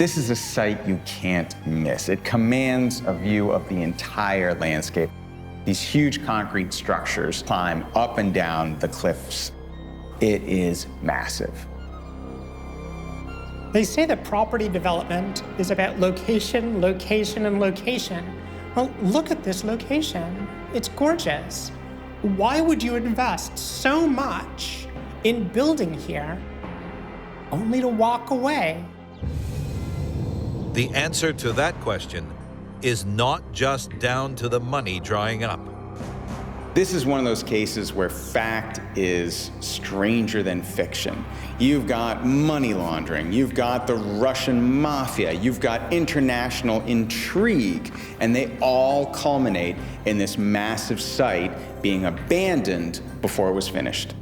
This is a site you can't miss. It commands a view of the entire landscape. These huge concrete structures climb up and down the cliffs. It is massive. They say that property development is about location, location, and location. Well, look at this location. It's gorgeous. Why would you invest so much in building here only to walk away? The answer to that question is not just down to the money drying up. This is one of those cases where fact is stranger than fiction. You've got money laundering, you've got the Russian Mafia, you've got international intrigue, and they all culminate in this massive site being abandoned before it was finished.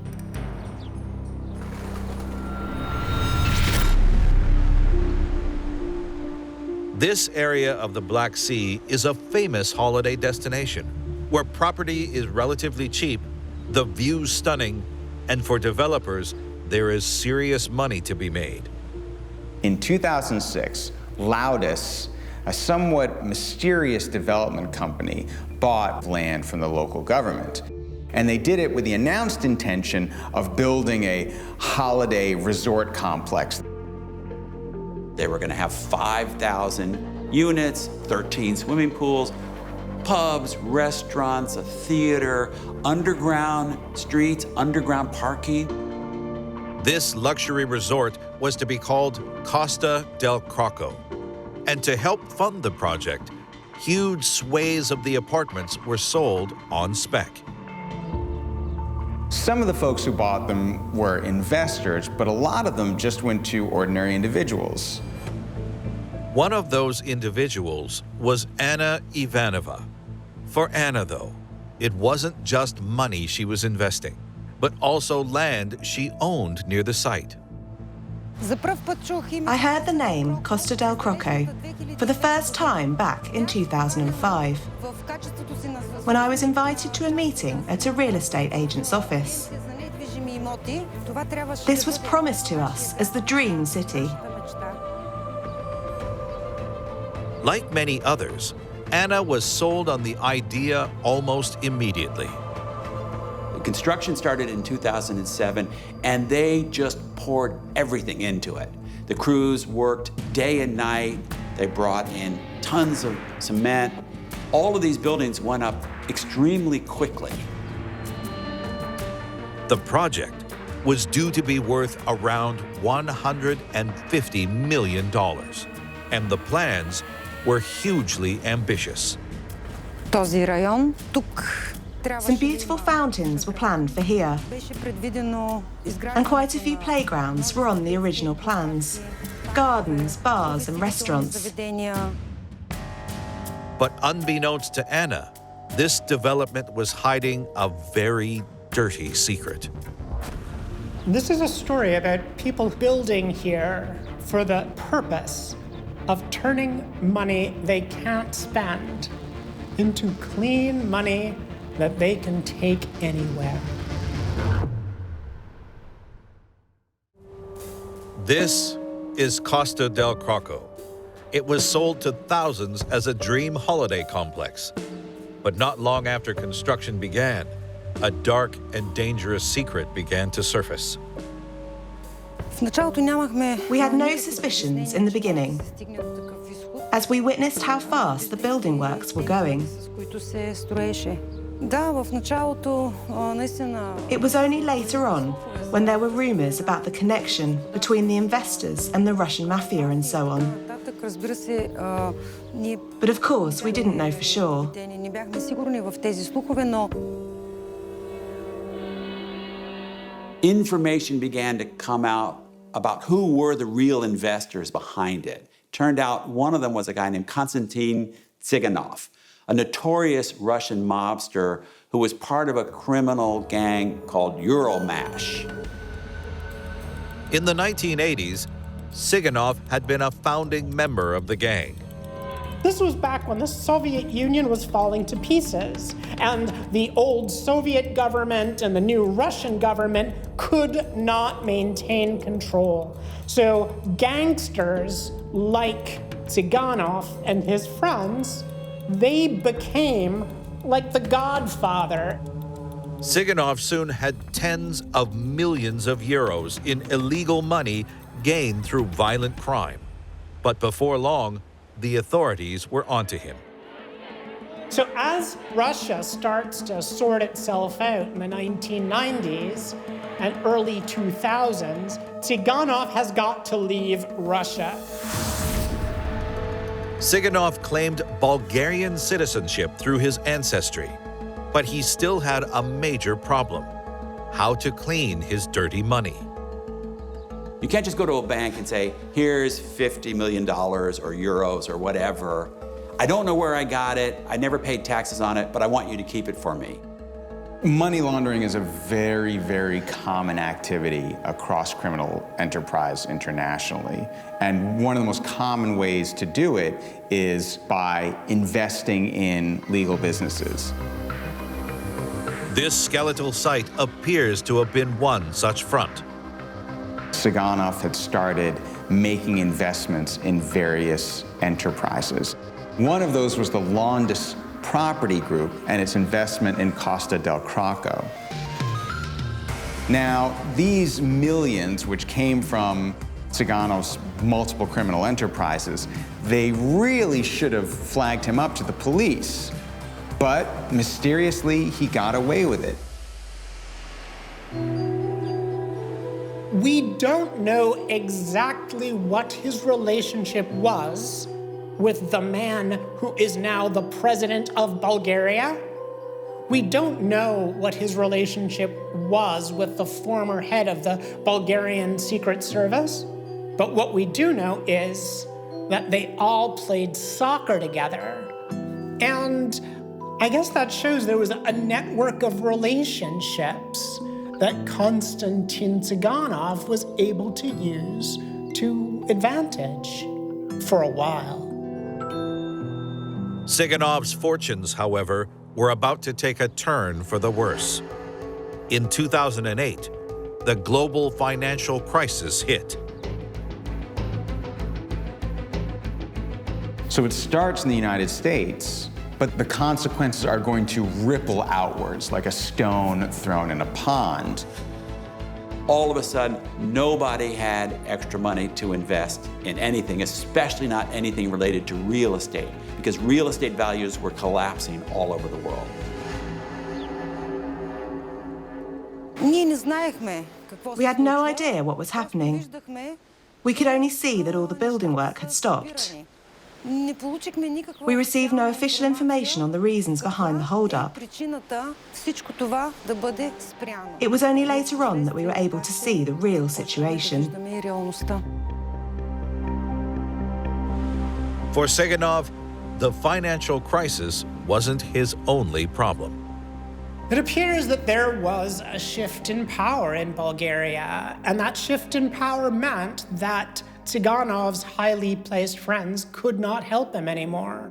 This area of the Black Sea is a famous holiday destination where property is relatively cheap, the view's stunning, and for developers, there is serious money to be made. In 2006, Loudis, a somewhat mysterious development company, bought land from the local government. And they did it with the announced intention of building a holiday resort complex. They were going to have 5,000 units, 13 swimming pools, pubs, restaurants, a theater, underground streets, underground parking. This luxury resort was to be called Costa del Crocco. And to help fund the project, huge swathes of the apartments were sold on spec. Some of the folks who bought them were investors, but a lot of them just went to ordinary individuals. One of those individuals was Anna Ivanova. For Anna, though, it wasn't just money she was investing, but also land she owned near the site. I heard the name Costa del Crocco for the first time back in 2005, when I was invited to a meeting at a real estate agent's office. This was promised to us as the dream city. Like many others, Anna was sold on the idea almost immediately. The construction started in 2007, and they just poured everything into it. The crews worked day and night. They brought in tons of cement. All of these buildings went up extremely quickly. The project was due to be worth around $150 million, and the plans were hugely ambitious. Some beautiful fountains were planned for here, and quite a few playgrounds were on the original plans. Gardens, bars and restaurants. But unbeknownst to Anna, this development was hiding a very dirty secret. This is a story about people building here for the purpose of turning money they can't spend into clean money that they can take anywhere. This is Costa del Crocco. It was sold to thousands as a dream holiday complex. But not long after construction began, a dark and dangerous secret began to surface. We had no suspicions in the beginning, as we witnessed how fast the building works were going. It was only later on, when there were rumors about the connection between the investors and the Russian Mafia and so on. But of course, we didn't know for sure. Information began to come out about who were the real investors behind it. Turned out one of them was a guy named Konstantin Tsiganov, a notorious Russian mobster who was part of a criminal gang called Euromash. In the 1980s, Tsiganov had been a founding member of the gang. This was back when the Soviet Union was falling to pieces, and the old Soviet government and the new Russian government could not maintain control. So gangsters like Tsiganov and his friends, they became like the Godfather. Tsiganov soon had tens of millions of euros in illegal money gained through violent crime. But before long, the authorities were onto him. So as Russia starts to sort itself out in the 1990s and early 2000s, Tsiganov has got to leave Russia. Tsiganov claimed Bulgarian citizenship through his ancestry, but he still had a major problem: how to clean his dirty money. You can't just go to a bank and say, here's $50 million or euros or whatever. I don't know where I got it. I never paid taxes on it, but I want you to keep it for me. Money laundering is a very, very common activity across criminal enterprise internationally. And one of the most common ways to do it is by investing in legal businesses. This skeletal site appears to have been one such front. Tsiganov had started making investments in various enterprises. One of those was the Laundering Property Group and its investment in Costa del Crocco. Now, these millions, which came from Tsiganov's multiple criminal enterprises, they really should have flagged him up to the police. But mysteriously, he got away with it. We don't know exactly what his relationship was with the man who is now the president of Bulgaria. We don't know what his relationship was with the former head of the Bulgarian Secret Service. But what we do know is that they all played soccer together. And I guess that shows there was a network of relationships that Konstantin Tsiganov was able to use to advantage for a while. Tsiganov's fortunes, however, were about to take a turn for the worse. In 2008, the global financial crisis hit. So it starts in the United States, but the consequences are going to ripple outwards like a stone thrown in a pond. All of a sudden, nobody had extra money to invest in anything, especially not anything related to real estate, because real estate values were collapsing all over the world. We had no idea what was happening. We could only see that all the building work had stopped. We received no official information on the reasons behind the hold-up. It was only later on that we were able to see the real situation. For Tsiganov, the financial crisis wasn't his only problem. It appears that there was a shift in power in Bulgaria, and that shift in power meant that Tsiganov's highly placed friends could not help him anymore.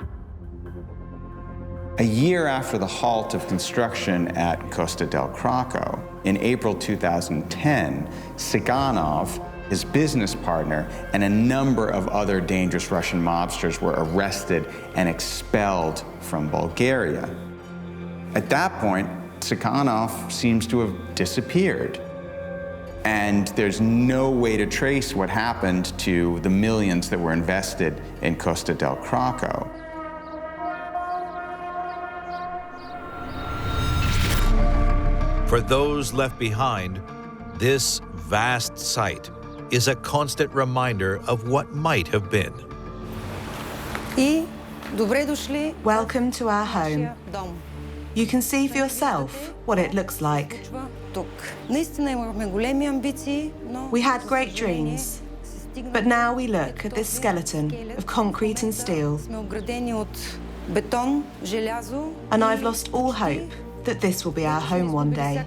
A year after the halt of construction at Costa del Crocco, in April 2010, Tsiganov, his business partner, and a number of other dangerous Russian mobsters were arrested and expelled from Bulgaria. At that point, Tsiganov seems to have disappeared. And there's no way to trace what happened to the millions that were invested in Costa del Crocco. For those left behind, this vast site is a constant reminder of what might have been. Welcome to our home. You can see for yourself what it looks like. We had great dreams, but now we look at this skeleton of concrete and steel, and I've lost all hope that this will be our home one day.